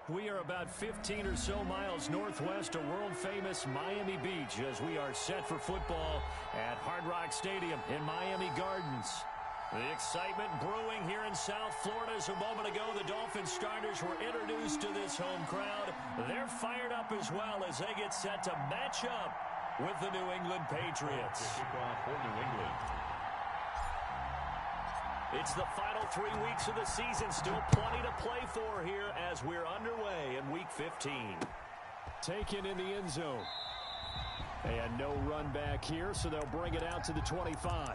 We are about 15 or so miles northwest of world-famous Miami Beach as we are set for football at Hard Rock Stadium in Miami Gardens. The excitement brewing here in South Florida as a moment ago the Dolphins starters were introduced to this home crowd. They're fired up as well as they get set to match up with the New England Patriots. For New England. It's the final 3 weeks of the season. Still plenty to play for here as we're underway in Week 15. Taken in the end zone. And no run back here, so they'll bring it out to the 25.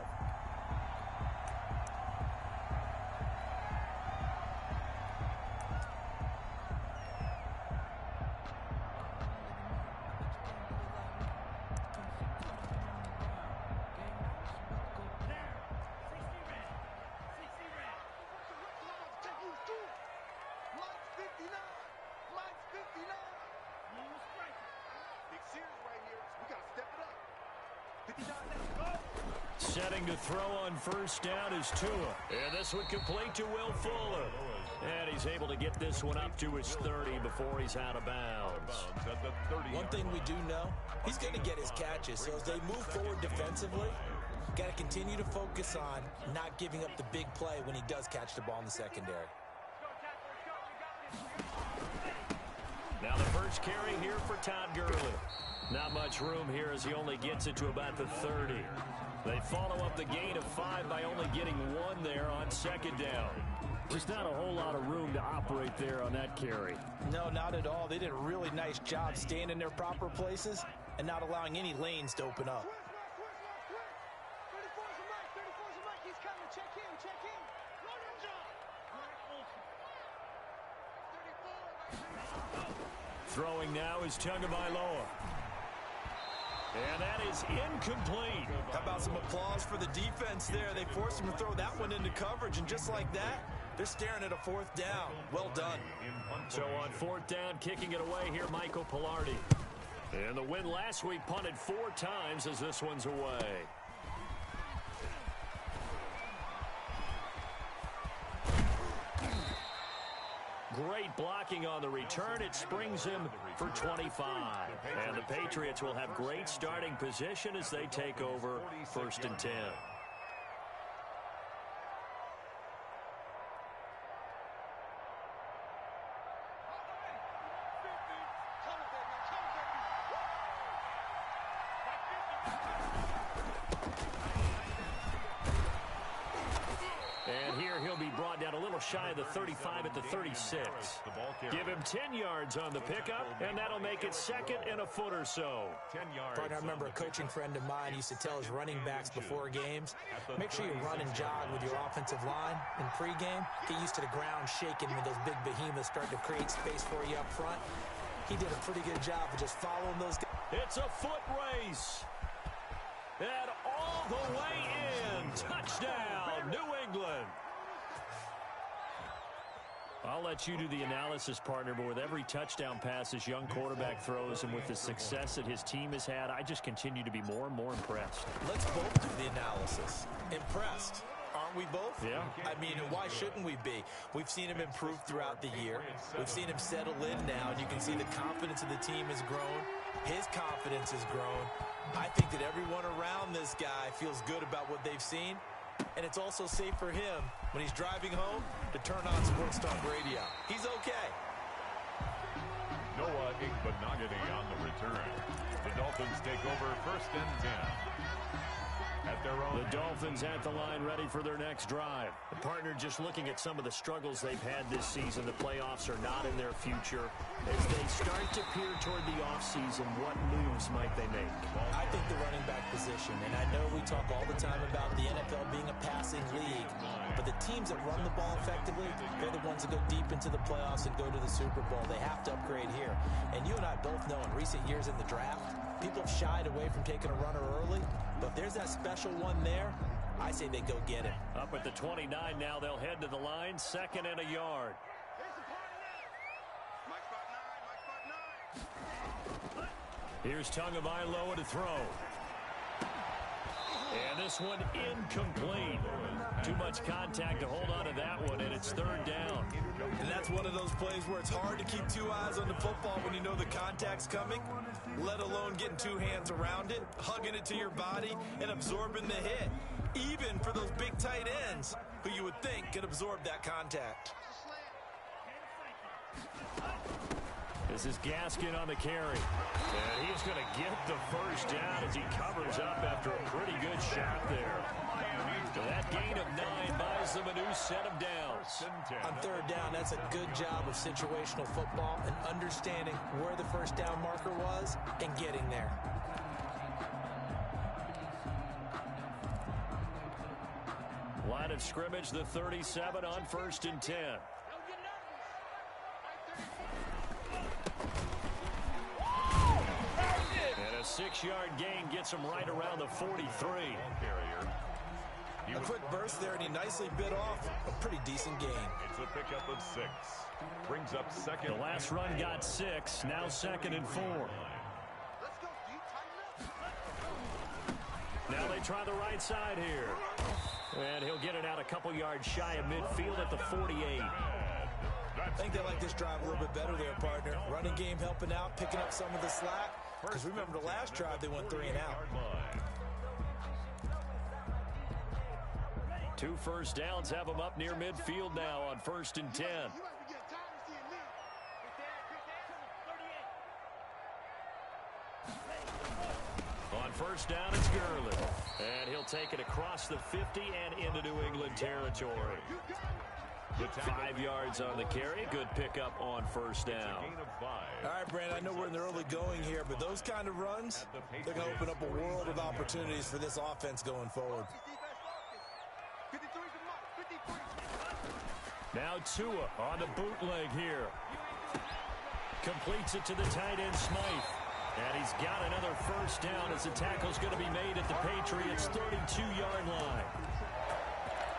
Setting to throw on first down is Tua. And this one complete to Will Fuller. And he's able to get this one up to his 30 before he's out of bounds. One thing we do know, he's going to get his catches. So as they move forward defensively, got to continue to focus on not giving up the big play when he does catch the ball in the secondary. Now the first carry here for Todd Gurley. Not much room here as he only gets it to about the 30. They follow up the gain of 5 by only getting 1 there on second down. There's not a whole lot of room to operate there on that carry. No, not at all. They did a really nice job staying in their proper places and not allowing any lanes to open up. Throwing now is Tagovailoa. And that is incomplete. How about some applause for the defense there? They forced him to throw that one into coverage, and just like that, they're staring at a 4th down. Well done. So on 4th down, kicking it away here, Michael Pilardi. And the win last week punted 4 times as this one's away. Great blocking on the return. It springs him for 25. And the Patriots will have great starting position as they take over 1st and 10. Shy of the 35 at the 36. Give him 10 yards on the pickup, and that'll make it 2nd and a foot or so. 10 yards. I remember a coaching friend of mine used to tell his running backs before games, make sure you run and jog with your offensive line in pregame. Get used to the ground shaking when those big behemoths start to create space for you up front. He did a pretty good job of just following those guys. It's a foot race. And all the way in. Touchdown, New England. I'll let you do the analysis, partner, but with every touchdown pass this young quarterback throws and with the success that his team has had, I just continue to be more and more impressed. Let's both do the analysis. Impressed. Aren't we both? Yeah. I mean, why shouldn't we be? We've seen him improve throughout the year. We've seen him settle in now, and you can see the confidence of the team has grown. His confidence has grown. I think that everyone around this guy feels good about what they've seen. And it's also safe for him when he's driving home to turn on Sports Talk Radio. He's okay. Noah Igbenogany on the return. The Dolphins take over 1st and 10. At their own. The Dolphins at the line ready for their next drive. The partner just looking at some of the struggles they've had this season. The playoffs are not in their future. As they start to peer toward the offseason, what moves might they make? I think the running back position, and I know we talk all the time about the NFL being a passing league, but the teams that run the ball effectively, they're the ones that go deep into the playoffs and go to the Super Bowl. They have to upgrade here. And you and I both know in recent years in the draft, people have shied away from taking a runner early, but if there's that special one there, I say they go get it. Up at the 29 now, they'll head to the line, 2nd and a yard. Here's Tagovailoa to throw. And this one incomplete. Too much contact to hold on to that one, and it's third down. And that's one of those plays where it's hard to keep two eyes on the football when you know the contact's coming, let alone getting two hands around it, hugging it to your body, and absorbing the hit. Even for those big tight ends who you would think could absorb that contact. This is Gaskin on the carry. And he's going to get the first down as he covers up after a pretty good shot there. That gain of 9 buys them a new set of downs. On third down, that's a good job of situational football and understanding where the first down marker was and getting there. Line of scrimmage, the 37 on 1st and 10. And a 6-yard gain gets him right around the 43. A quick burst there, and he nicely bit off a pretty decent gain. It's a pickup of 6. Brings up second. The last run got 6. Now 2nd and 4. Now they try the right side here. And he'll get it out a couple yards shy of midfield at the 48. I think they like this drive a little bit better there, partner. Running game helping out, picking up some of the slack. Because remember the last drive, they went 3 and out. 2 first downs have them up near midfield now on 1st and 10. On 1st down, it's Gurley. And he'll take it across the 50 and into New England territory. 5 yards on the carry. Good pickup on 1st down. All right, Brandon, I know we're in the early going here, but those kind of runs, they're going to open up a world of opportunities for this offense going forward. Now Tua on the bootleg here. Completes it to the tight end, Smythe. And he's got another first down as the tackle's going to be made at the Patriots' 32-yard line.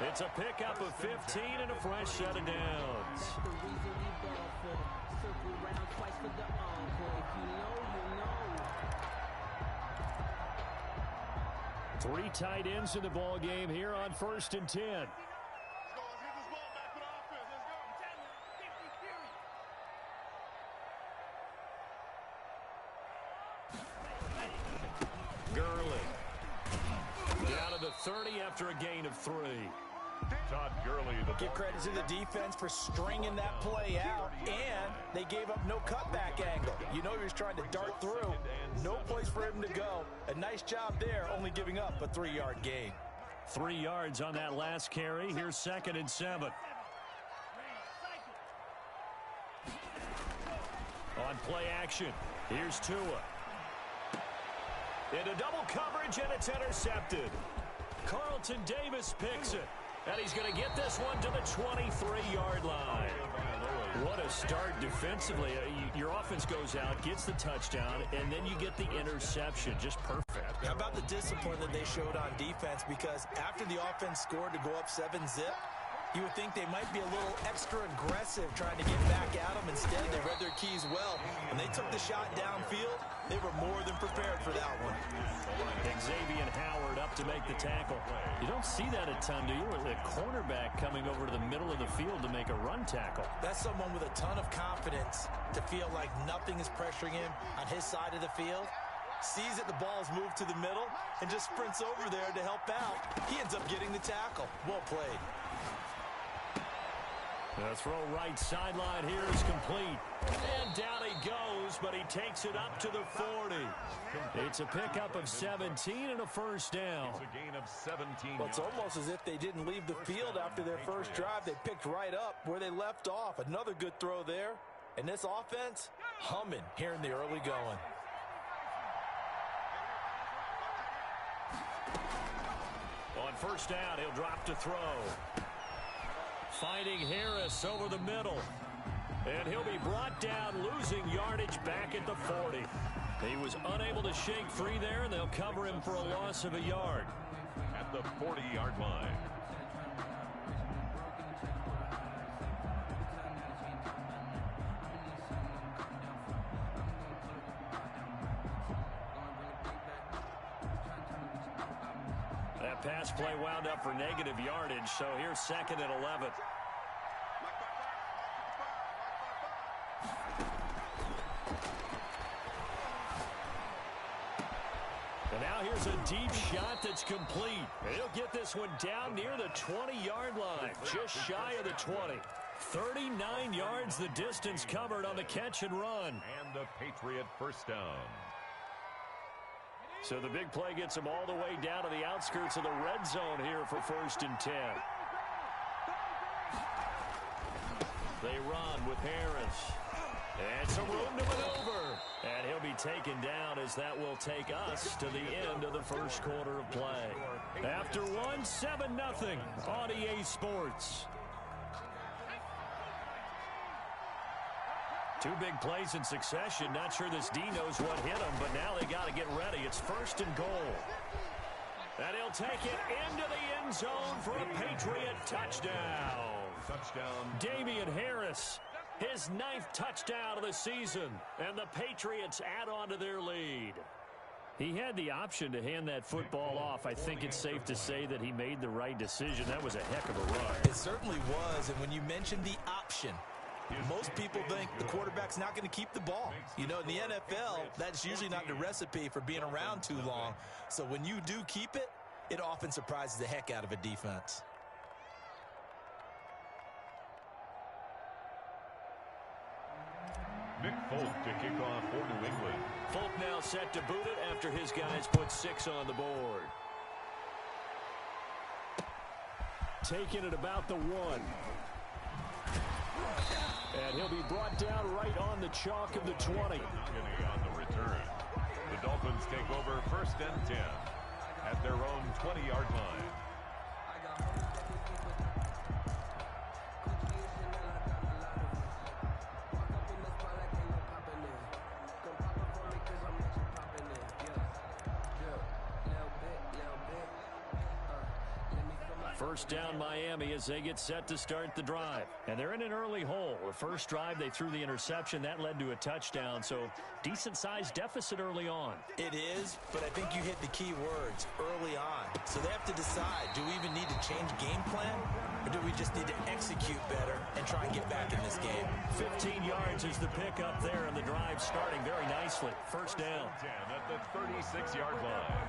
It's a pickup of 15 and a fresh set of downs. 3 tight ends in the ball game here on 1st and 10. Gurley. Down to the 30 after a gain of 3. Todd Gurley. Give credit to the defense for stringing that play out, and they gave up no cutback angle. You know he was trying to dart through. No place for him to go. A nice job there, only giving up a 3-yard gain. 3 yards on that last carry. Here's 2nd and 7. On play action, here's Tua. Into double coverage, and it's intercepted. Carlton Davis picks it. And he's going to get this one to the 23-yard line. What a start defensively. Your offense goes out, gets the touchdown, and then you get the interception. Just perfect. How about the discipline that they showed on defense? Because after the offense scored to go up 7-zip, you would think they might be a little extra aggressive trying to get back at them. Instead, they read their keys well. When they took the shot downfield, they were more than prepared for that one. Xavier Howard up to make the tackle. You don't see that a ton, do you? With a cornerback coming over to the middle of the field to make a run tackle. That's someone with a ton of confidence to feel like nothing is pressuring him on his side of the field. Sees that the ball's moved to the middle and just sprints over there to help out. He ends up getting the tackle. Well played. The throw right sideline here is complete. And down he goes, but he takes it up to the 40. It's a pickup of 17 and a first down. It's a gain of 17. Well, it's almost as if they didn't leave the field after their first drive. They picked right up where they left off. Another good throw there. And this offense, humming here in the early going. On first down, he'll drop to throw. Finding Harris over the middle. And he'll be brought down, losing yardage back at the 40. He was unable to shake free there, and they'll cover him for a loss of a yard. At the 40-yard line. pass play wound up for negative yardage, so here's 2nd and 11. And now here's a deep shot that's complete. And he'll get this one down near the 20-yard line, just shy of the 20. 39 yards the distance covered on the catch and run. And the Patriot first down. So the big play gets them all the way down to the outskirts of the red zone here for 1st and 10. They run with Harris. And some room to maneuver. And he'll be taken down as that will take us to the end of the first quarter of play. After one, 7-0 on EA Sports. Two big plays in succession. Not sure this D knows what hit him, but now they got to get ready. It's 1st and goal. And he'll take it into the end zone for a Patriot touchdown. Damian Harris, his 9th touchdown of the season. And the Patriots add on to their lead. He had the option to hand that football off. I think it's safe to say that he made the right decision. That was a heck of a run. It certainly was. And when you mentioned the option, most people think the quarterback's not going to keep the ball. You know, in the NFL, that's usually not the recipe for being around too long. So when you do keep it, it often surprises the heck out of a defense. Mick Folk to kick off for New England. Folk now set to boot it after his guys put 6 on the board. Taking it about the 1. And he'll be brought down right on the chalk of the 20. On the return. The Dolphins take over 1st and 10 at their own 20-yard line. First down Miami as they get set to start the drive. And they're in an early hole. The first drive they threw the interception. That led to a touchdown. So decent-sized deficit early on. It is, but I think you hit the key words, early on. So they have to decide, do we even need to change game plan? Or do we just need to execute better and try and get back in this game? 15 yards is the pickup there, and the drive starting very nicely. First down. 10 at the 36-yard line.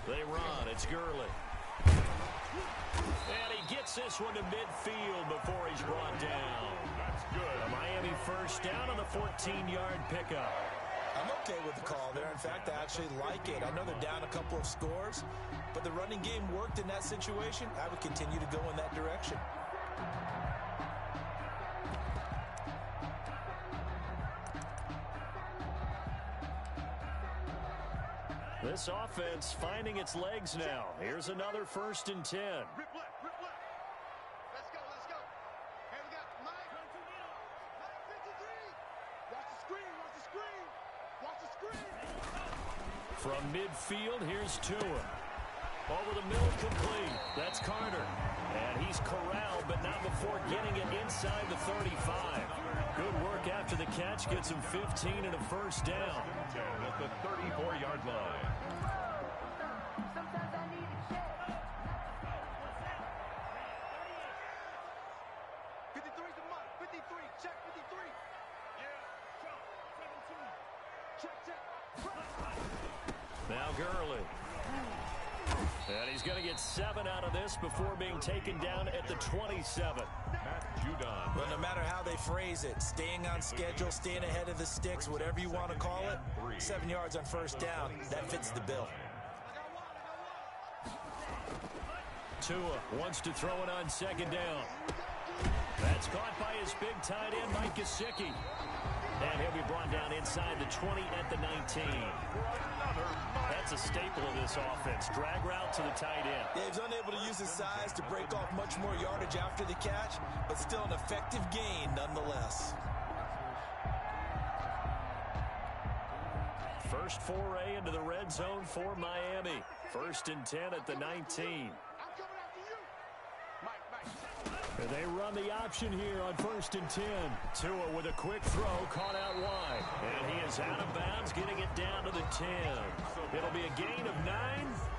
They run. It's Gurley. And he gets this one to midfield before he's brought down. That's good. A Miami first down on the 14-yard pickup. I'm okay with the call there. In fact, I actually like it. I know they're down a couple of scores, but the running game worked in that situation. I would continue to go in that direction. This offense finding its legs now. Here's another 1st and 10. Rip left, rip left. Let's go, let's go. Here we got Mike. Mike 53. Watch the screen, watch the screen. Watch the screen. From midfield, here's Tua. Over the middle, complete. That's Carter. And he's corralled, but not before getting it inside the 35. Good work after the catch. Gets him 15 and a first down. 10 at the 34-yard line. Sometimes I need a check. 53's the mark. 53. Check 53. Yeah. Check 17. Check. Now Gurley. And he's going to get 7 out of this before being taken down at the 27. Matt Judon. Well, no matter how they phrase it, staying on schedule, staying ahead of the sticks, whatever you want to call it, 7 yards on first down, that fits the bill. Tua wants to throw it on 2nd down. That's caught by his big tight end, Mike Gesicki. And he'll be brought down inside the 20 at the 19. That's a staple of this offense. Drag route to the tight end. Yeah, he was unable to use his size to break off much more yardage after the catch, but still an effective gain nonetheless. First foray into the red zone for Miami. 1st and 10 at the 19. They run the option here on 1st and 10. Tua with a quick throw, caught out wide. And he is out of bounds, getting it down to the 10. It'll be a gain of 9,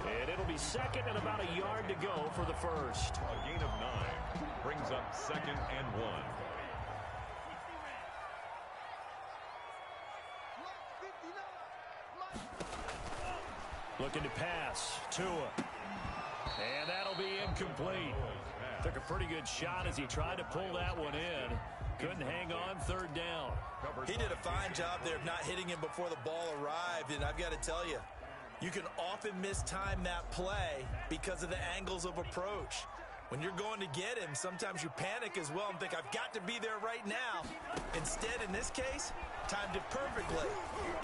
and it'll be 2nd and about a yard to go for the first. A gain of 9 brings up 2nd and 1. Looking to pass. Tua. And that'll be incomplete. Took a pretty good shot as he tried to pull that one in. Couldn't hang on 3rd down. He did a fine job there of not hitting him before the ball arrived. And I've got to tell you, you can often mistime that play because of the angles of approach. When you're going to get him, sometimes you panic as well and think, I've got to be there right now. Instead, in this case, timed it perfectly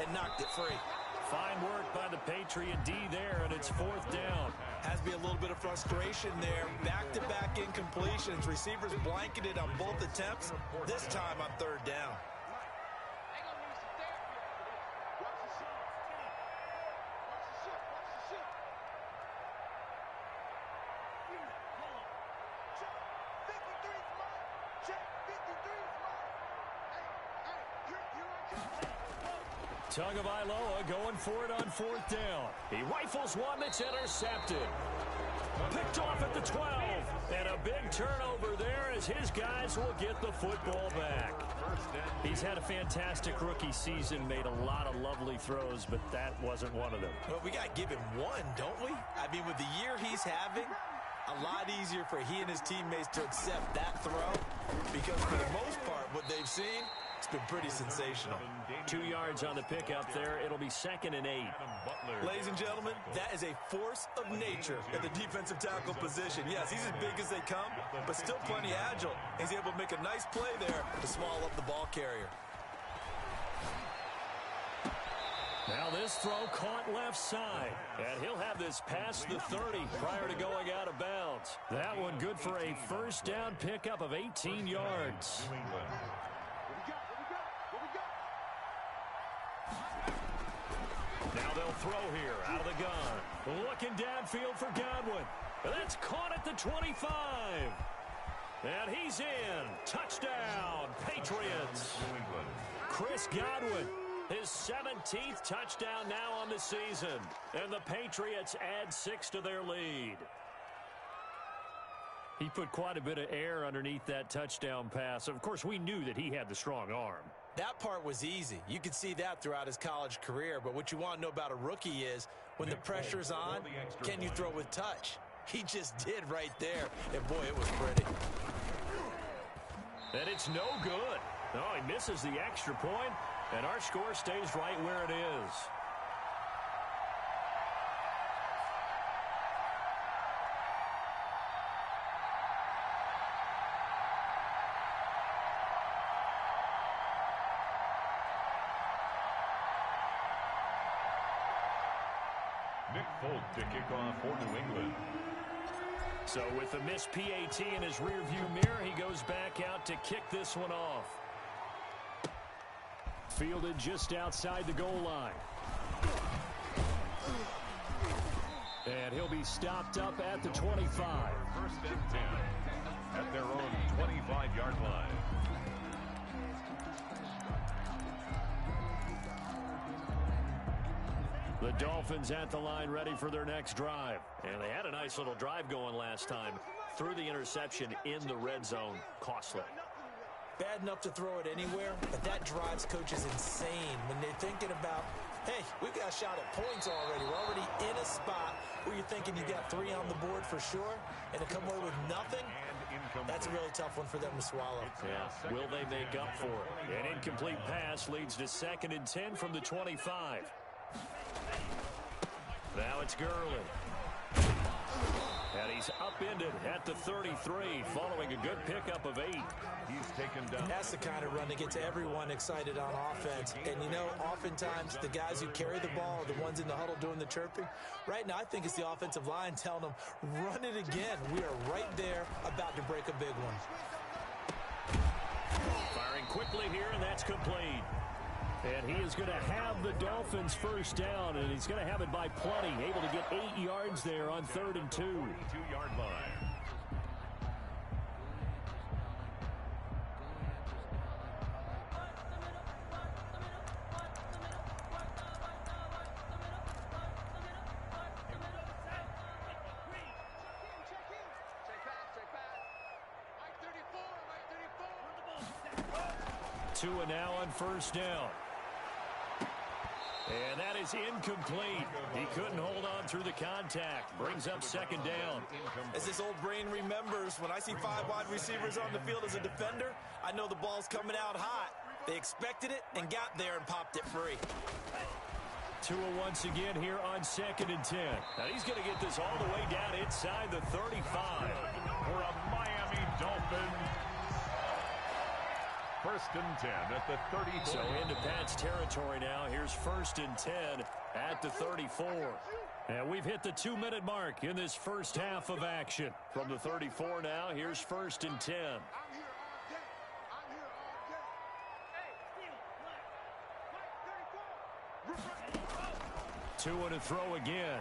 and knocked it free. Fine work by the Patriot D there, and it's 4th down. Has to be a little bit of frustration there. Back-to-back incompletions. Receivers blanketed on both attempts, this time on 3rd down. Tagovailoa going for it on 4th down. He rifles one that's intercepted. Picked off at the 12. And a big turnover there as his guys will get the football back. He's had a fantastic rookie season, made a lot of lovely throws, but that wasn't one of them. Well, we got to give him one, don't we? I mean, with the year he's having, a lot easier for he and his teammates to accept that throw because for the most part, what they've seen, it's been pretty sensational. 2 yards on the pickup there. It'll be 2nd and 8. Ladies and gentlemen, that is a force of nature at the defensive tackle position. Yes, he's as big as they come, but still plenty agile. He's able to make a nice play there to swallow up the ball carrier. Now this throw caught left side. And he'll have this past the 30 prior to going out of bounds. That one good for a 1st down pickup of 18 yards. Now they'll throw here out of the gun. Looking downfield for Godwin. That's caught at the 25. And he's in. Touchdown, Patriots. Chris Godwin, his 17th touchdown now on the season. And the Patriots add 6 to their lead. He put quite a bit of air underneath that touchdown pass. Of course, we knew that he had the strong arm. That part was easy. You could see that throughout his college career. But what you want to know about a rookie is when the pressure's on, can you throw with touch? He just did right there. And, boy, it was pretty. And it's no good. No, he misses the extra point, and our score stays right where it is. Nick Folk to kick off for New England. So with the missed PAT in his rearview mirror, he goes back out to kick this one off. Fielded just outside the goal line. And he'll be stopped up at the 25. 1st and 10 at their own 25-yard line. The Dolphins at the line ready for their next drive. And they had a nice little drive going last time. Threw the interception in the red zone. Costly. Bad enough to throw it anywhere, but that drives coaches insane when they're thinking about, hey, we've got a shot at points already. We're already in a spot where you're thinking you got 3 on the board for sure, and to come away with nothing, that's a really tough one for them to swallow. Yeah, will they make up for it? An incomplete pass leads to 2nd and 10 from the 25. Now it's Gurley. And he's is upended at the 33 following a good pickup of 8. He's taken down. That's the kind of run that gets everyone excited on offense. And, you know, oftentimes the guys who carry the ball are the ones in the huddle doing the chirping. Right now, I think it's the offensive line telling them, run it again. We are right there about to break a big one. Firing quickly here, and that's complete. And he is going to have the Dolphins first down, and he's going to have it by plenty. Able to get 8 yards there on 3rd and 2. 42-yard line. Tua now on first down. And that is incomplete. He couldn't hold on through the contact. Brings up 2nd down. As this old brain remembers, when I see 5 wide receivers on the field as a defender, I know the ball's coming out hot. They expected it and got there and popped it free. Tua once again here on 2nd and 10. Now he's going to get this all the way down inside the 35. For a Miami Dolphins. 1st and 10 at the 34. So into Pat's territory now. Here's 1st and 10 at the 34. And we've hit the 2-minute mark in this first half of action. From the 34 now, here's 1st and 10. Tua to throw again.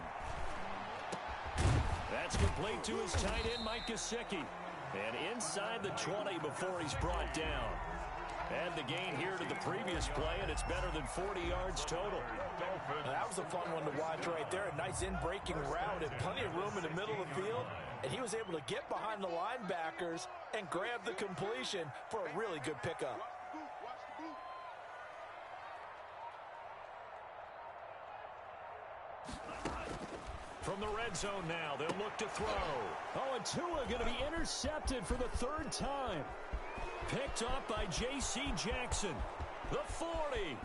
That's complete to his tight end, Mike Gesicki. And inside the 20 before he's brought down. And the gain here to the previous play, and it's better than 40 yards total. That was a fun one to watch right there. A nice in-breaking route and plenty of room in the middle of the field. And he was able to get behind the linebackers and grab the completion for a really good pickup. From the red zone now, they'll look to throw. Oh, and Tua going to be intercepted for the 3rd time. Picked up by J.C. Jackson. The 40.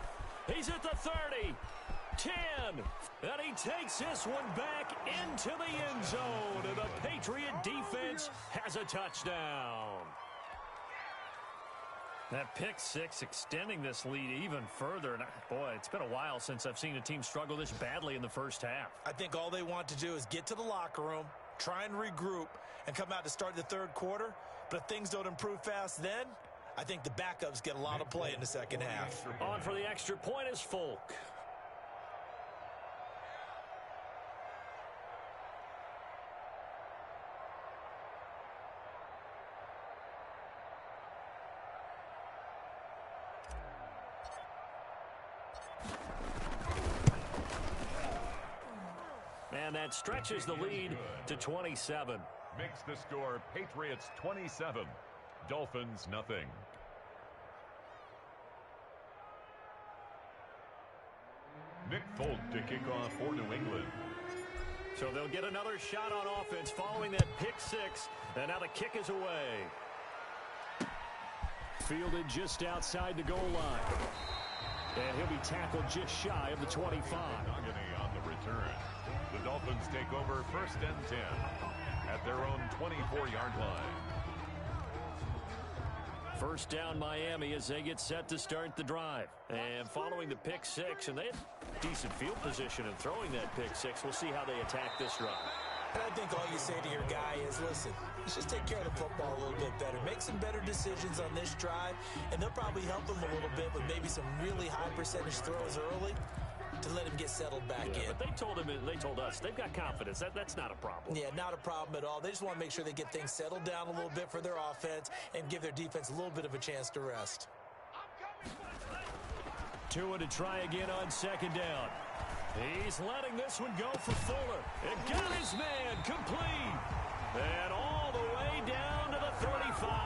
He's at the 30. 10. And he takes this one back into the end zone. And the Patriot defense has a touchdown. That pick 6 extending this lead even further. And boy, it's been a while since I've seen a team struggle this badly in the first half. I think all they want to do is get to the locker room, try and regroup, and come out to start the 3rd quarter. But if things don't improve fast then, I think the backups get a lot of play in the second half. On for the extra point is Folk. And that stretches the lead to 27. Makes the score Patriots 27, Dolphins nothing. Nick Folk to kick off for New England. So they'll get another shot on offense following that pick 6. And now the kick is away. Fielded just outside the goal line. And he'll be tackled just shy of the 25. Nogany on the return. The Dolphins take over 1st and 10 at their own 24-yard line. First down Miami as they get set to start the drive. And following the pick 6, and they have decent field position in throwing that pick 6. We'll see how they attack this drive. And I think all you say to your guy is, listen, let's just take care of the football a little bit better. Make some better decisions on this drive, and they'll probably help him a little bit with maybe some really high percentage throws early to let him get settled back in. But they told us they've got confidence. That's not a problem. Yeah, not a problem at all. They just want to make sure they get things settled down a little bit for their offense and give their defense a little bit of a chance to rest. Tua to try again on 2nd down. He's letting this one go for Fuller. It got his man complete. And all the way down to the 35.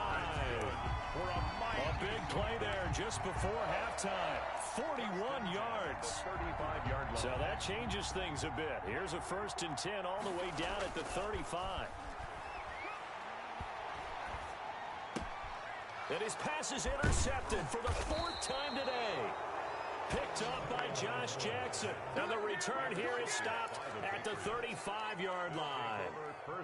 A big play there just before halftime. 41 yards. 35-yard line. So that changes things a bit. Here's a 1st and 10 all the way down at the 35. And his pass is intercepted for the 4th time today. Picked up by Josh Jackson. And the return here is stopped at the 35-yard line.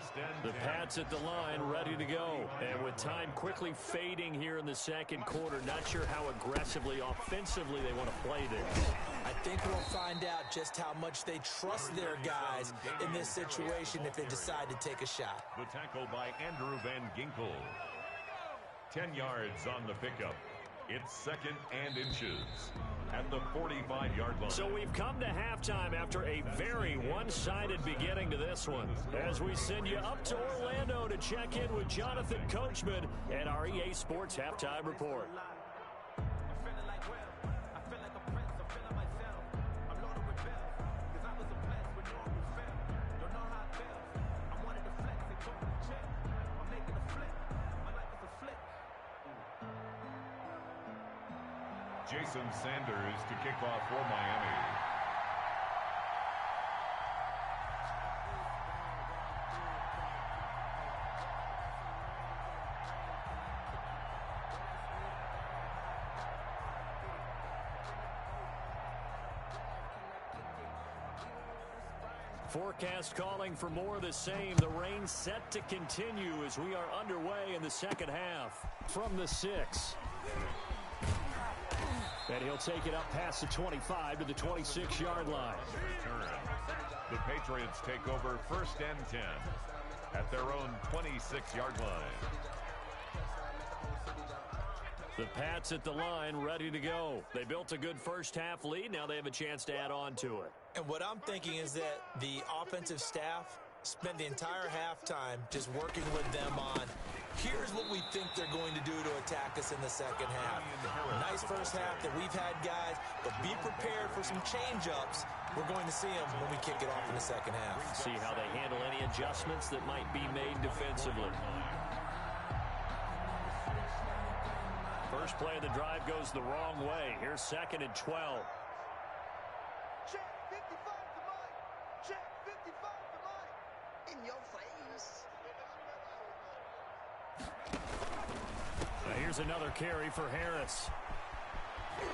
First and The 10. Pats at the line, ready to go. And with time quickly fading here in the second quarter, not sure how aggressively, offensively they want to play this. I think we'll find out just how much they trust their guys in this situation if they decide to take a shot. The tackle by Andrew Van Ginkel. 10 yards on the pickup. It's second and inches at the 45-yard line. So we've come to halftime after a very one-sided beginning to this one. As we send you up to Orlando to check in with Jonathan Coachman and our EA Sports Halftime Report. Jason Sanders to kick off for Miami. Forecast calling for more of the same. The rain set to continue as we are underway in the second half. From the 6. And he'll take it up past the 25 to the 26-yard line. Return. The Patriots take over first and 10 at their own 26-yard line. The Pats at the line, ready to go. They built a good first-half lead. Now they have a chance to add on to it. And what I'm thinking is that the offensive staff spent the entire halftime just working with them on, here's what we think they're going to do to attack us in the second half. Nice first half that we've had, guys, but be prepared for some change-ups. We're going to see them when we kick it off in the second half. See how they handle any adjustments that might be made defensively. First play of the drive goes the wrong way. Here's second and 12. Check 55 to Mike. Check 55 to Mike. In your face. Now here's another carry for Harris.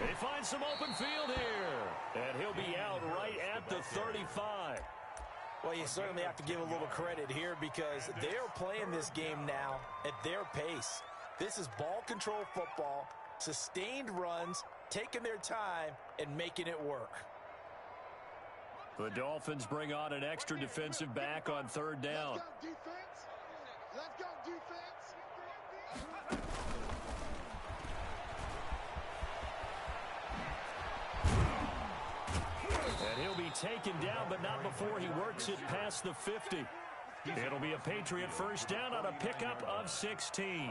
They find some open field here. And he'll be out right at the 35. Well, you certainly have to give a little credit here because they are playing this game now at their pace. This is ball control football, sustained runs, taking their time, and making it work. The Dolphins bring on an extra defensive back on third down. Let's go, defense. Let's go, defense. And he'll be taken down, but not before he works it past the 50. It'll be a Patriot first down on a pickup of 16.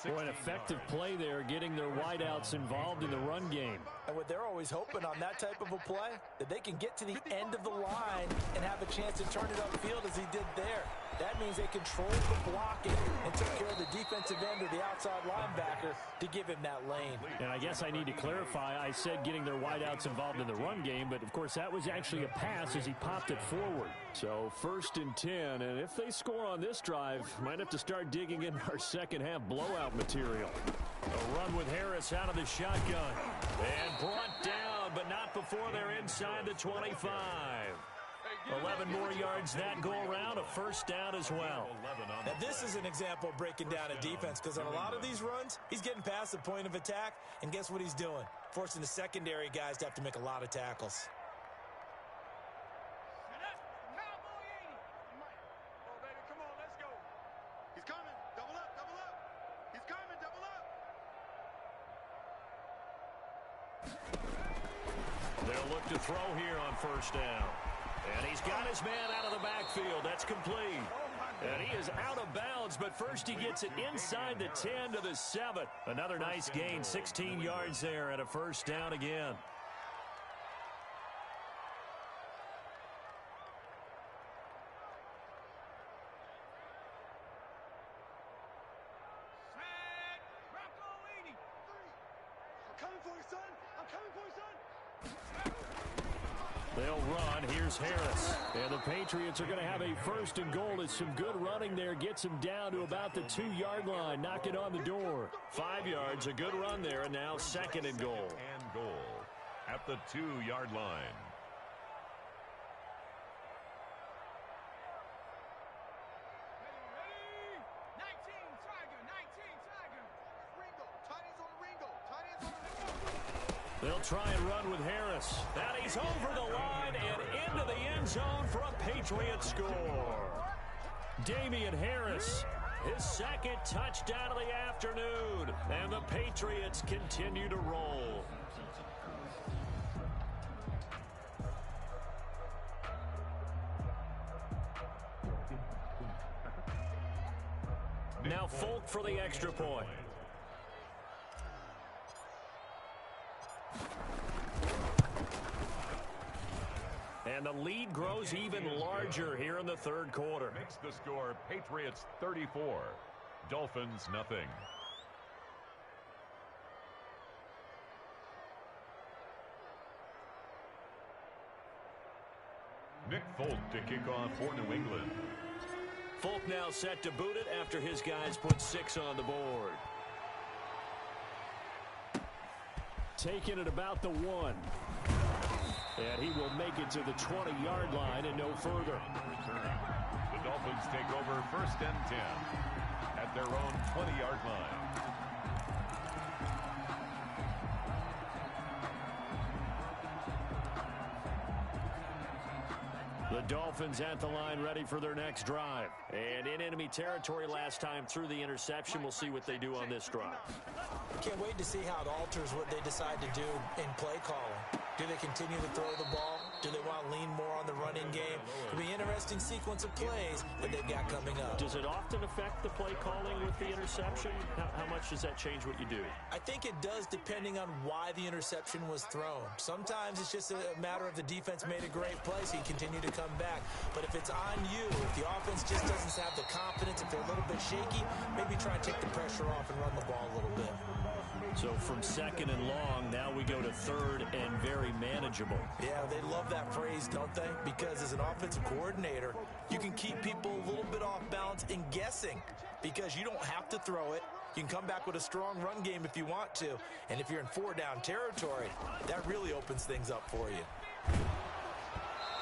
Boy, an effective play there, getting their wideouts involved in the run game. And what they're always hoping on that type of a play, that they can get to the end of the line and have a chance to turn it upfield as he did there. That means they controlled the blocking and took care of the defensive end or the outside linebacker to give him that lane. And I guess I need to clarify, I said getting their wideouts involved in the run game, but of course that was actually a pass as he popped it forward. So first and 10, and if they score on this drive, might have to start digging in our second half blowout material. A run with Harris out of the shotgun. And brought down, but not before they're inside the 25. 11 more yards that go around, a first down as well. Now this is an example of breaking down a defense because on a lot of these runs, he's getting past the point of attack, and guess what he's doing? Forcing the secondary guys to have to make a lot of tackles. He's coming. Double up, double up. He's coming, double up. They'll look to throw here on first down. And he's got his man out of the backfield. That's complete. And he is out of bounds, but first he gets it inside the 10 to the 7. Another nice gain, 16 yards there and a first down again. I'm coming for you, son. I'm coming for you, son. They'll run. Here's Harris. And the Patriots are going to have a first and goal. It's some good running there. Gets him down to about the 2-yard line. Knock it on the door. 5 yards, a good run there, and now second and goal. And goal at the 2-yard line. They'll try and run with Harris. And he's over the line and into the end zone for a Patriot score. Damian Harris, his second touchdown of the afternoon. And the Patriots continue to roll. Now Folk for the extra point. And the lead grows even larger here in the third quarter. Makes the score Patriots 34, Dolphins nothing. Nick Folk to kick off for New England. Folk now set to boot it after his guys put 6 on the board. Taking it about the 1. And he will make it to the 20-yard line and no further. The Dolphins take over 1st and 10 at their own 20-yard line. The Dolphins at the line ready for their next drive. And in enemy territory last time through the interception. We'll see what they do on this drive. Can't wait to see how it alters what they decide to do in play calling. Do they continue to throw the ball? Do they want to lean more on the running game? It'll be an interesting sequence of plays that they've got coming up. Does it often affect the play calling with the interception? How much does that change what you do? I think it does depending on why the interception was thrown. Sometimes it's just a matter of the defense made a great play, so you continue to come back. But if it's on you, if the offense just doesn't have the confidence, if they're a little bit shaky, maybe try and take the pressure off and run the ball a little bit. So from 2nd and long, now we go to 3rd and very manageable. Yeah, they love that phrase, don't they? Because as an offensive coordinator, you can keep people a little bit off balance and guessing because you don't have to throw it. You can come back with a strong run game if you want to. And if you're in 4-down territory, that really opens things up for you.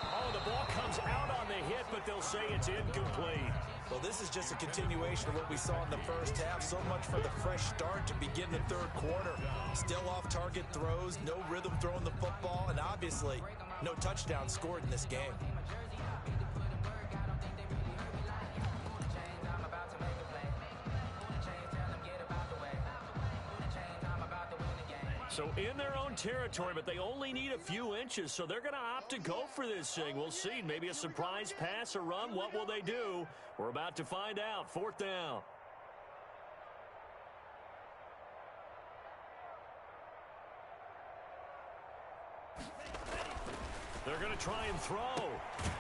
Oh, the ball comes out on the hit, but they'll say it's incomplete. Well, this is just a continuation of what we saw in the first half. So much for the fresh start to begin the third quarter. Still off-target throws, no rhythm throwing the football, and obviously no touchdown scored in this game. So in their own territory, but they only need a few inches, so they're going to opt to go for this thing. We'll see. Maybe a surprise pass or run. What will they do? We're about to find out. 4th down. They're going to try and throw.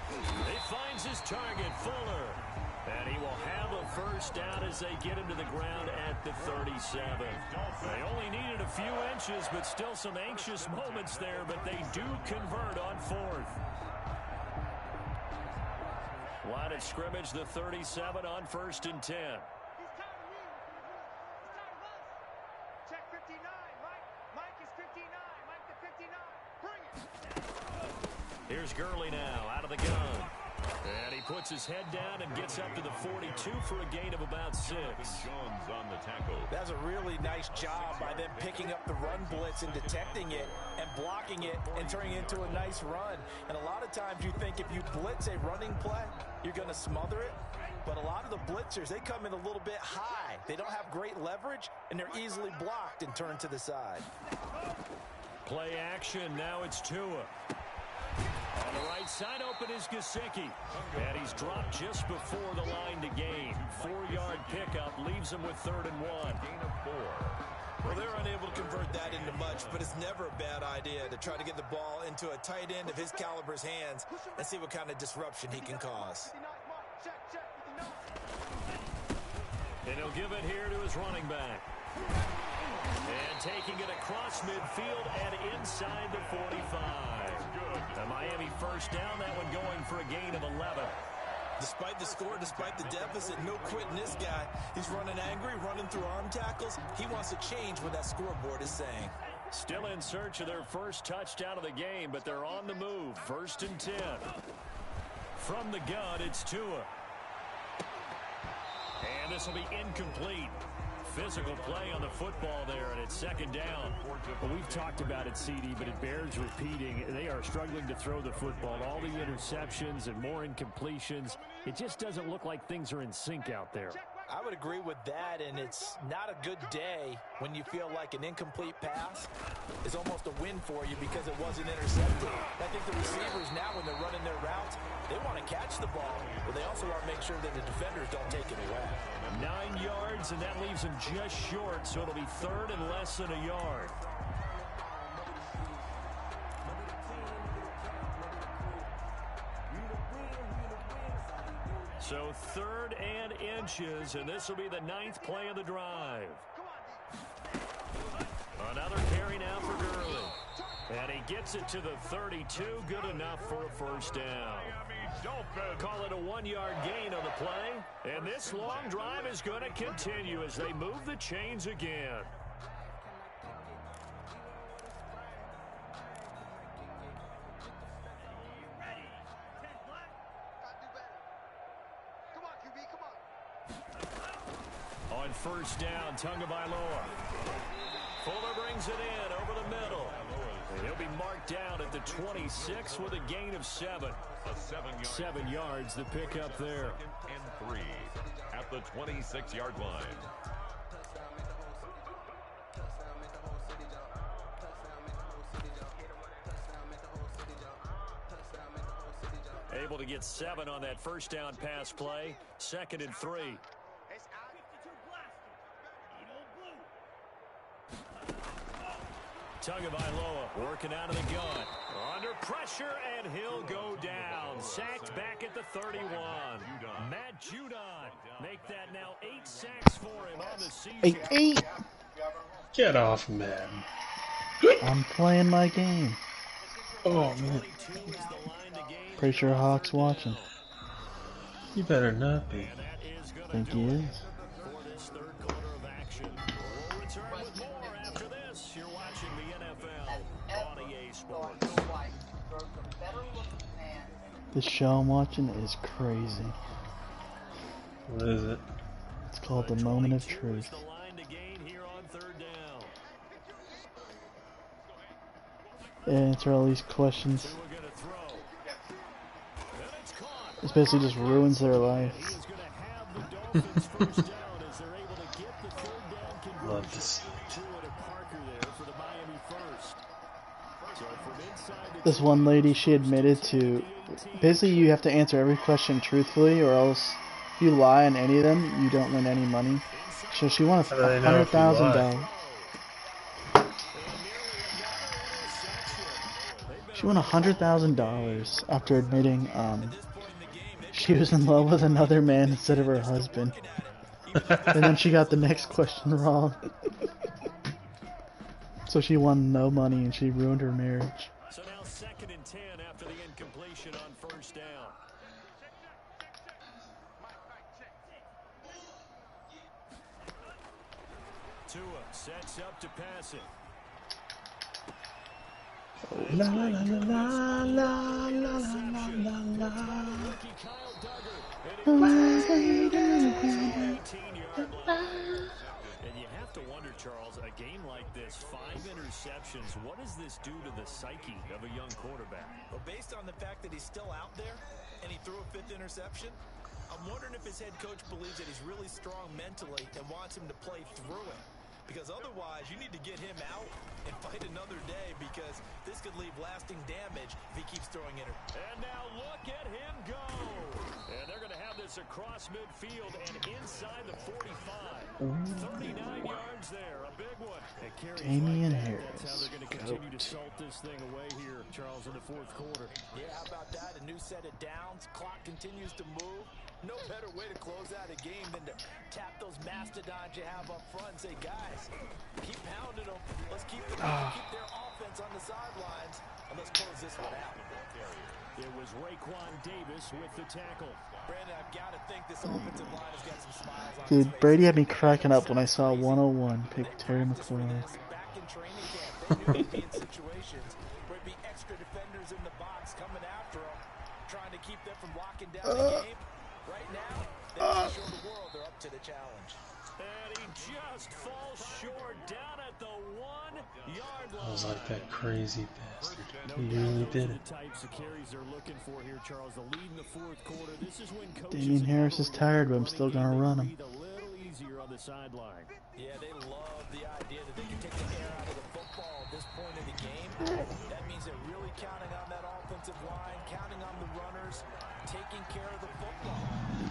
He finds his target, Fuller. And he will have a first down as they get him to the ground at the 37. They only needed a few inches, but still some anxious moments there, but they do convert on 4th. Line of scrimmage, the 37 on 1st and 10. He's tired of you. He's tired of us. Check 59, Mike. Mike is 59. Mike to 59. Bring it. Here's Gurley now out of the gun. And he puts his head down and gets up to the 42 for a gain of about 6. Jones on the tackle. That's a really nice job by them picking up the run blitz and detecting it and blocking it and turning it into a nice run. And a lot of times you think if you blitz a running play, you're going to smother it. But a lot of the blitzers, they come in a little bit high. They don't have great leverage, and they're easily blocked and turned to the side. Play action. Now it's Tua. On the right side open is Gesicki. And he's dropped just before the line to gain. 4-yard pickup leaves him with 3rd and 1. Gain of 4. Well, they're unable to convert that into much, but it's never a bad idea to try to get the ball into a tight end of his caliber's hands and see what kind of disruption he can cause. 59, Mike. Check, 59. And he'll give it here to his running back. And taking it across midfield and inside the 45. The Miami first down, that one going for a gain of 11. Despite the score, despite the deficit, no quitting this guy. He's running angry, running through arm tackles. He wants to change what that scoreboard is saying. Still in search of their first touchdown of the game, but they're on the move. 1st and 10. From the gun, it's Tua. And the this will be incomplete. Physical play on the football there, and it's second down. Well, we've talked about it, CD, but it bears repeating. They are struggling to throw the football. All the interceptions and more incompletions. It just doesn't look like things are in sync out there. I would agree with that, and it's not a good day when you feel like an incomplete pass is almost a win for you because it wasn't intercepted. I think the receivers now, when they're running their routes, they want to catch the ball, but they also want to make sure that the defenders don't take it away. 9 yards, and that leaves them just short, so it'll be third and less than a yard. So third and inches, and this will be the 9th play of the drive. Another carry now for Gurley. And he gets it to the 32, good enough for a first down. Call it a 1-yard gain on the play. And this long drive is going to continue as they move the chains again. On first down, Tagovailoa. Fuller brings it in over the middle. And he'll be marked down at the 26 with a gain of 7. 7 yards to pick up there. Second and 3 at the 26-yard line. Able to get 7 on that first down pass play. 2nd and 3. Tagovailoa working out of the gun. Under pressure, and he'll go down. Sacked back at the 31. Matt Judon make that now 8 sacks for him on the season. 8. Get off, man. I'm playing my game. Oh, man. Pretty sure Hawk's watching. You better not be. I think he is. This show I'm watching is crazy. What is it? It's called The Moment of Truth. And answer all these questions. It basically just ruins their life. Love to see it. This one lady, she admitted to, basically you have to answer every question truthfully, or else if you lie on any of them, you don't win any money. So she won $100,000. She won $100,000 after admitting she was in love with another man instead of her husband. And then she got the next question wrong. So she won no money and she ruined her marriage. So now 2nd and 10 after the incompletion on first down. Tua sets up to pass it. La la la la la la la la la. And you have to wonder, Charles, a game like this, 5 interceptions, what does this do to the psyche of a young quarterback? Well, based on the fact that he's still out there and he threw a 5th interception, I'm wondering if his head coach believes that he's really strong mentally and wants him to play through it. Because otherwise, you need to get him out and fight another day, because this could leave lasting damage if he keeps throwing it. And now look at him go. And they're going to have this across midfield and inside the 45. 39 yards there, a big one. Damian Harris. Harris. That's how they're going to continue to salt this thing away here, Charles, in the 4th quarter. Yeah, how about that? A new set of downs. Clock continues to move. No better way to close out a game than to tap those mastodons you have up front and say, guys, keep pounding them. Let's keep their offense on the sidelines, and let's close this one out. It was Raekwon Davis with the tackle. Brandon, I've got to think this offensive line has got some smiles on Dude, Brady had me cracking up when I saw 101 pick Terry McLaurin. Back in training camp, they knew they'd be in situations where it'd be extra defenders in the box coming after them, trying to keep them from locking down the game. Right now, they can show the world they're up to the challenge. challenge. And he just falls short down at the 1-yard line. I was like, that crazy bastard. He really did it. The types of carries they're looking for here, Charles. The lead in the fourth quarter. This is when Damian Harris is tired, but I'm still going to run him. a little easier on the sideline. Yeah, they love the idea that they can take the air out of the football at this point in the game. That means they're really counting on that offensive line, counting on the runners, taking care of the football.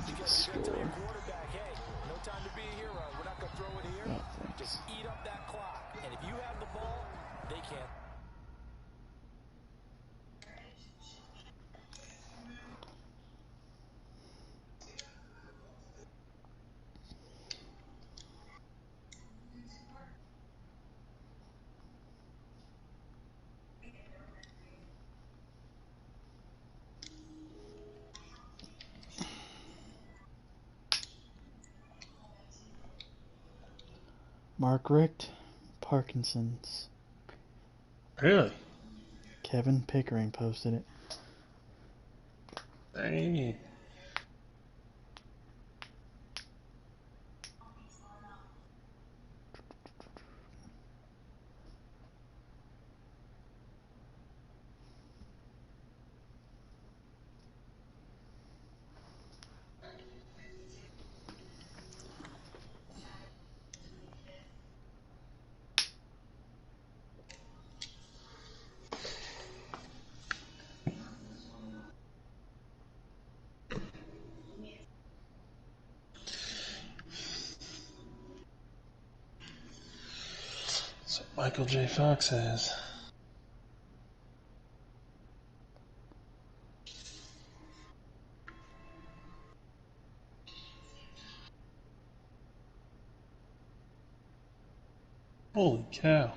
Because you're going to tell your quarterback, hey, no time to be a hero. We're not going to throw it here. Just eat up that clock. And if you have the ball, they can't. Mark Richt, Parkinson's. Really? Kevin Pickering posted it. Dang. So Michael J. Fox has. Holy cow.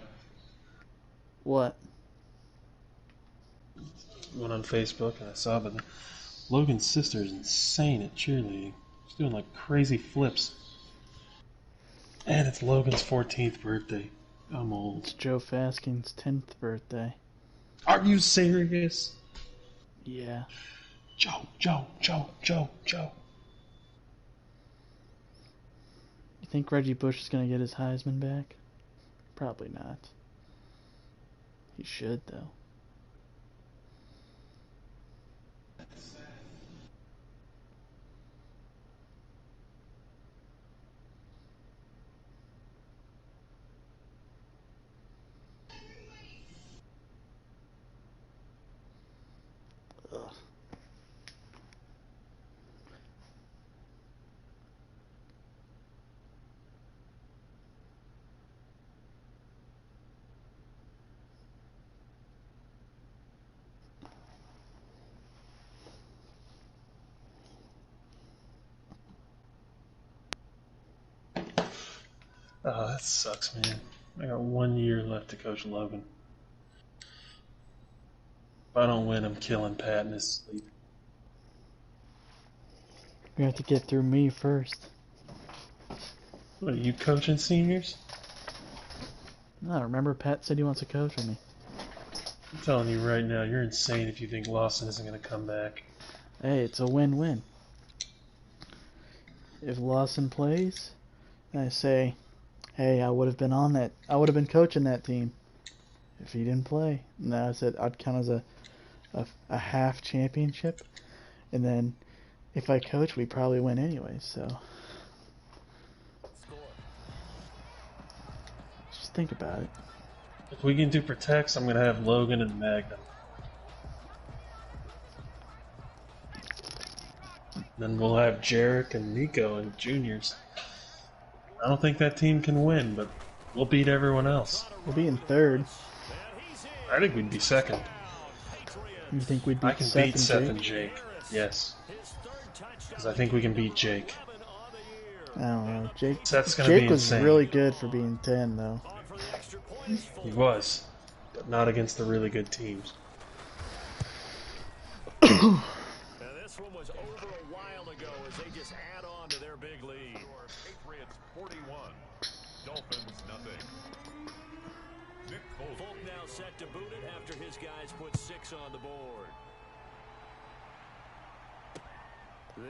What? Went on Facebook and I saw, but Logan's sister is insane at cheerleading. She's doing like crazy flips. And it's Logan's 14th birthday. I'm old. It's Joe Faskin's 10th birthday. Are you serious? Yeah. Joe. You think Reggie Bush is going to get his Heisman back? Probably not. He should, though. Ugh. Oh, that sucks, man. I got 1 year left to coach Logan. If I don't win, I'm killing Pat in his sleep. You have to get through me first. What, are you coaching seniors? No, remember Pat said he wants to coach with me. I'm telling you right now, you're insane if you think Lawson isn't going to come back. Hey, it's a win-win. If Lawson plays, I say, hey, I would have been on that. I would have been coaching that team if he didn't play. No, I said I'd count as a half championship, and then if I coach, we probably win anyway. So just think about it. If we can do protects, I'm going to have Logan and Magnum. Then we'll have Jarek and Nico and juniors. I don't think that team can win, but we'll beat everyone else. We'll be in third. I think we'd be second. You think we'd beat I can Seth beat and Seth Jake? and Jake. Yes. Because I think we can beat Jake. I don't know. Jake. Seth's gonna Jake be was insane. really good for being 10, though. He was. But not against the really good teams. This one was over a while ago as they just add on to their big lead. Patriots 41, Dolphins nothing. Nick Folk now set to boot it after his guys put 6 on the board.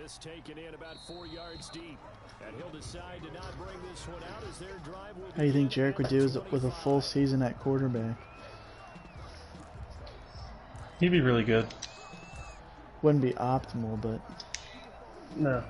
This taken in about 4 yards deep. And he'll decide to not bring this one out as their drive will. How do you think Jarek would do with a full season at quarterback? He'd be really good. Wouldn't be optimal, but No.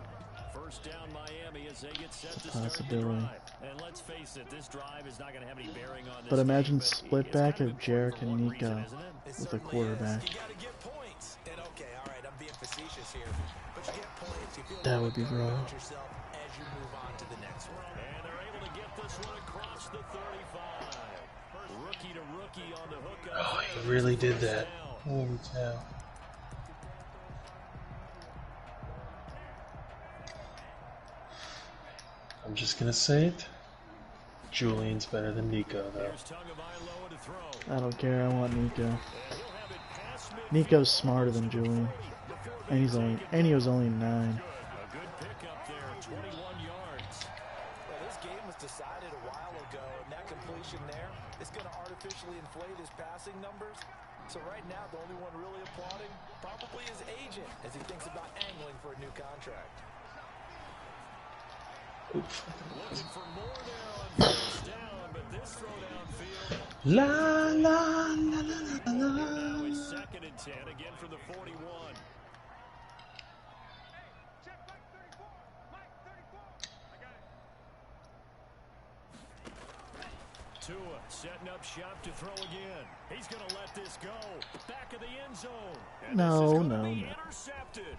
First down Miami as they get set to possibility. start the drive. And let's face it, this drive is not going to have any bearing on this But imagine game, split it's back kind of of important Jarek for and one Nico reason, isn't it? with a quarterback. You gotta get points. And okay, all right, I'm being facetious here, but you get points. You feel That a would be little better rough. about yourself as you move on to the next one. And they're able to get this one across the 35. Rookie to rookie on the hook. Oh, he really did that. Holy cow. I'm just gonna say it. Julian's better than Nico, though. I don't care. I want Nico. Nico's smarter than Julian, and he was only 9. A good pickup there, 21 yards. Well, this game was decided a while ago, and that completion there is going to artificially inflate his passing numbers. So right now, the only one really applauding probably his agent as he thinks about angling for a new contract. Looking for more there on first down, but this throw downfield. La la la la la la. Now it's 2nd and 10 again from the 41. Tua setting up shop to throw again. He's going to let this go. Back of the end zone. And No, this is gonna no, be no. intercepted.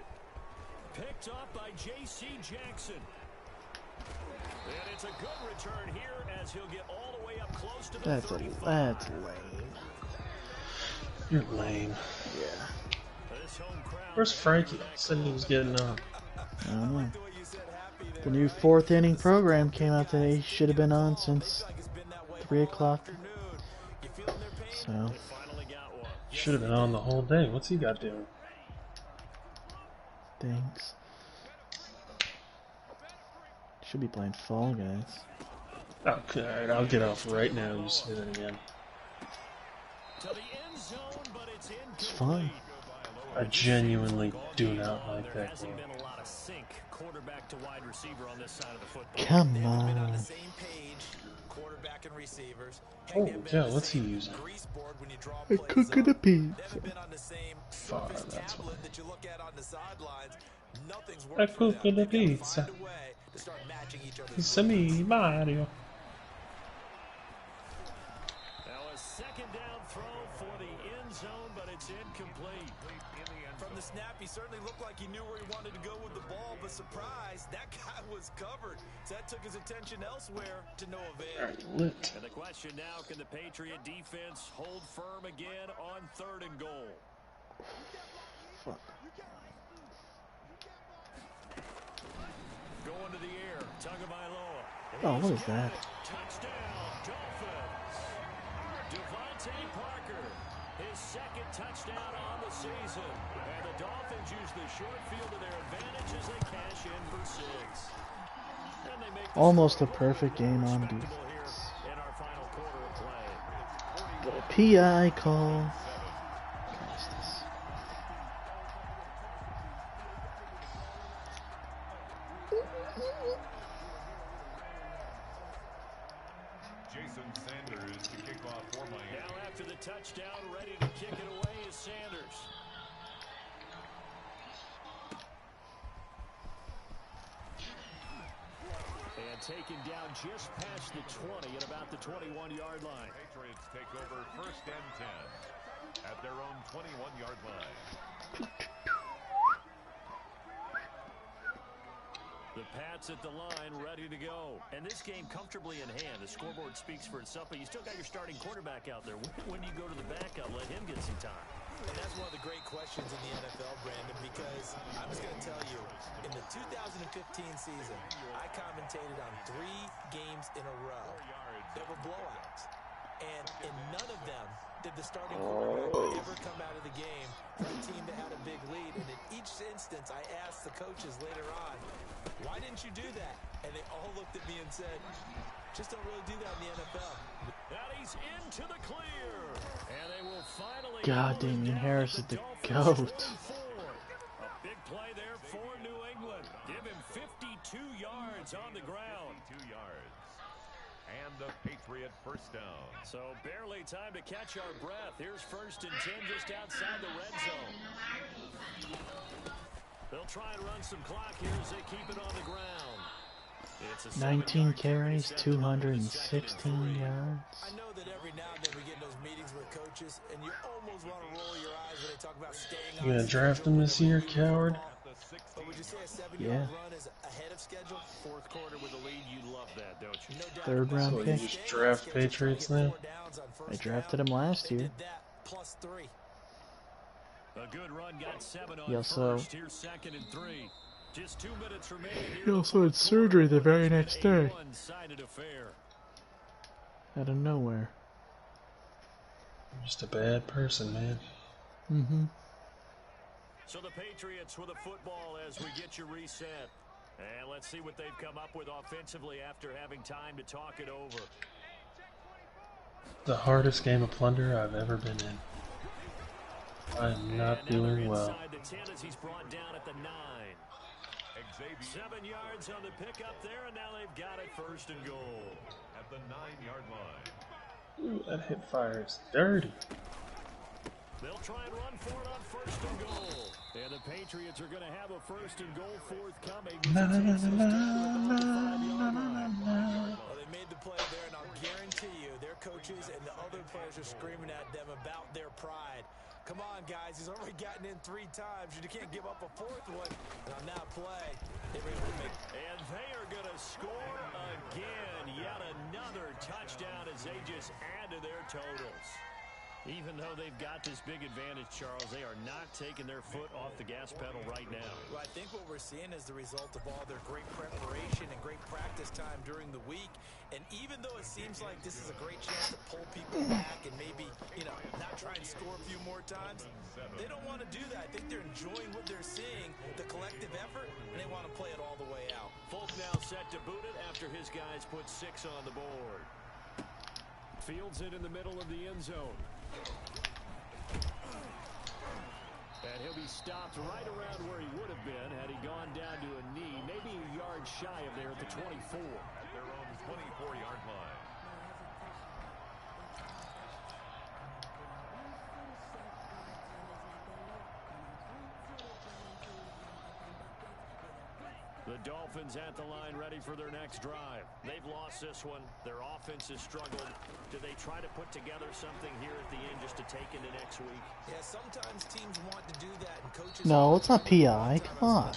Picked up by J.C. Jackson. And it's a good return here as he'll get all the way up close to the That's 35. that's lame. You're lame. Yeah. This home crowd Where's Frankie? Said he was getting on. I don't know. The new 4th inning program came out today. Should have been on since 3 o'clock. So Should have been on the whole day. What's he got doing? thanks. Should be playing Fall Guys. Okay, alright, I'll get off right now. You say that again. to the end zone, but it's It's fun. I genuinely do not like There that hasn't game. been a lot of sync quarterback to wide receiver on this side of the football. Come Been on on. the same page, quarterback and receivers. Heck, Holy they've been cow, on the what's he same using? grease board when you draw A plays cooking a up. pizza. They haven't been on the same Far, surface that's tablet that you look at on the sidelines. Nothing's A worked for them. cooking a They've got to pizza. find a way to start matching each other's It's a me, Mario. Now a 2nd down throw for the end zone, but it's incomplete. From the snap, he certainly looked like he knew where he wanted to go with the ball, but surprise, that guy was covered. So that took his attention elsewhere to no avail. Alright, lit. And the question now, can the Patriot defense hold firm again on 3rd and goal? Fuck. Going to the air, Tagovailoa. Oh, what is that? Touchdown, Dolphins. Devontae Parker, his 2nd touchdown on the season. And the Dolphins use the short field to their advantage as they cash in for 6. And they make the Almost a score perfect game on respectable here defense. in our final quarter of play. Little PI call. Christ, this- Jason Sanders to kick off for Miami. Now after the touchdown, ready to kick it away is Sanders. And taken down just past the 20 at about the 21-yard line. Patriots take over 1st and 10 at their own 21-yard line. The Pats at the line, ready to go. And this game comfortably in hand. The scoreboard speaks for itself, but you still got your starting quarterback out there. When do you go to the backup? Let him get some time. And that's one of the great questions in the NFL, Brandon, because I was going to tell you, in the 2015 season, I commentated on 3 games in a row that were blowouts. And in none of them did the starting quarterback ever come out of the game for a team that had a big lead. And in each instance, I asked the coaches later on, why didn't you do that? And they all looked at me and said, just don't really do that in the NFL. And he's into the clear. And they will finally God, hold it Damian down Harris at is the Dolphins' GOAT. 24. A big play there for New England. It's on the ground. 2 yards. And the Patriot first down. So barely time to catch our breath. Here's 1st and 10 just outside the red zone. They'll try and run some clock here as they keep it on the ground. It's a 19 carries, 216 yards. I know that every now and then we get in those meetings with coaches, and you almost want to roll your eyes when they talk about staying on. You gonna draft him this year, coward? But would you say a 7-yard run is ahead of schedule? 4th quarter with a lead, you love that, don't you? No doubt. 3rd round So pick. you just draft Patriots now? I drafted him last year. +3. A good run, got 7 on He also- first. Here's 2nd and 3. Just 2 minutes remaining here. He also had surgery the very next day. One-sided affair. Out of nowhere. I'm just a bad person, man. Mm-hmm. So the Patriots with a football as we get you reset. And let's see what they've come up with offensively after having time to talk it over. The hardest game of plunder I've ever been in. I'm not doing well. Inside the 10 as he's brought down at the 9. 7 yards on the pickup there, and now they've got it 1st and goal. At the 9-yard line. Ooh, that hip fire is dirty. They'll try and run for it on 1st and goal. And the Patriots are going to have a 1st and goal forthcoming. La, la, la, la, Well, they made the play there, and I'll guarantee you their coaches and the other players are screaming at them about their pride. Come on, guys. He's already gotten in 3 times. You can't give up a 4th one. And on that play, they were able to make. And they are going to score again. Yet another touchdown as they just add to their totals. Even though they've got this big advantage, Charles, they are not taking their foot off the gas pedal right now. Well, I think what we're seeing is the result of all their great preparation and great practice time during the week. And even though it seems like this is a great chance to pull people back and maybe, not try and score a few more times, they don't want to do that. I think they're enjoying what they're seeing, the collective effort, and they want to play it all the way out. Folk now set to boot it after his guys put 6 on the board. Fields it in the middle of the end zone. And he'll be stopped right around where he would have been had he gone down to a knee, maybe a yard shy of there at the 24. At their own 24-yard line. The Dolphins at the line ready for their next drive. They've lost this one. Their offense has struggled. Do they try to put together something here at the end just to take into next week? Yeah, sometimes teams want to do that, and coaches. No, it's not PI. Come on.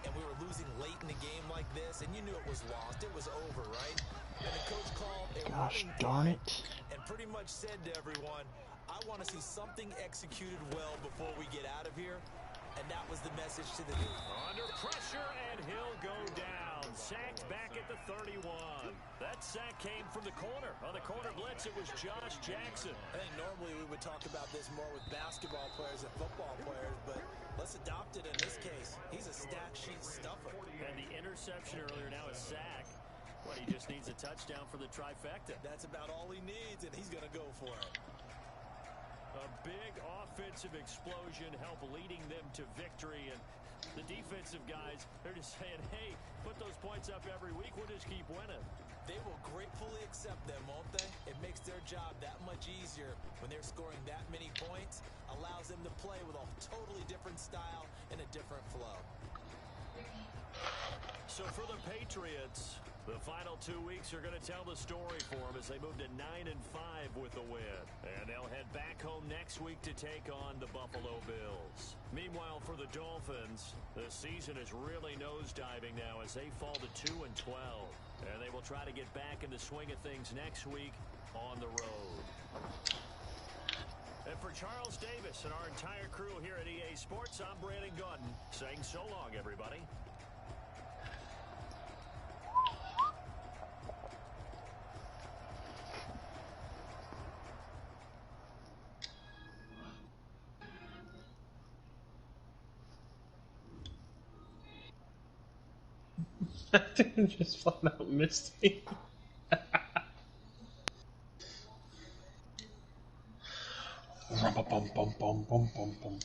And we were losing late in the game like this, and you knew it was lost. It was over, right? And the coach called a Gosh running darn play it. and pretty much said to everyone, I want to see something executed well before we get out of here. And that was the message to the team. Under pressure, and he'll go down. Sacked back at the 31. That sack came from the corner. On the corner blitz, it was Josh Jackson. I think normally we would talk about this more with basketball players and football players, but let's adopt it in this case. He's a stat sheet stuffer. And the interception earlier, now a sack. Well, he just needs a touchdown for the trifecta. That's about all he needs, and he's going to go for it. A big offensive explosion help leading them to victory. And the defensive guys, they're just saying, hey, put those points up every week. We'll just keep winning. They will gratefully accept them, won't they? It makes their job that much easier when they're scoring that many points. Allows them to play with a totally different style and a different flow. So for the Patriots, the final 2 weeks are going to tell the story for them as they move to 9-5 with a win. And they'll head back home next week to take on the Buffalo Bills. Meanwhile, for the Dolphins, the season is really nosediving now as they fall to 2-12. And they will try to get back in the swing of things next week on the road. And for Charles Davis and our entire crew here at EA Sports, I'm Brandon Gauton saying so long, everybody. That dude just flat out missed me. Rum-bum-bum-bum-bum-bum-bum-bum.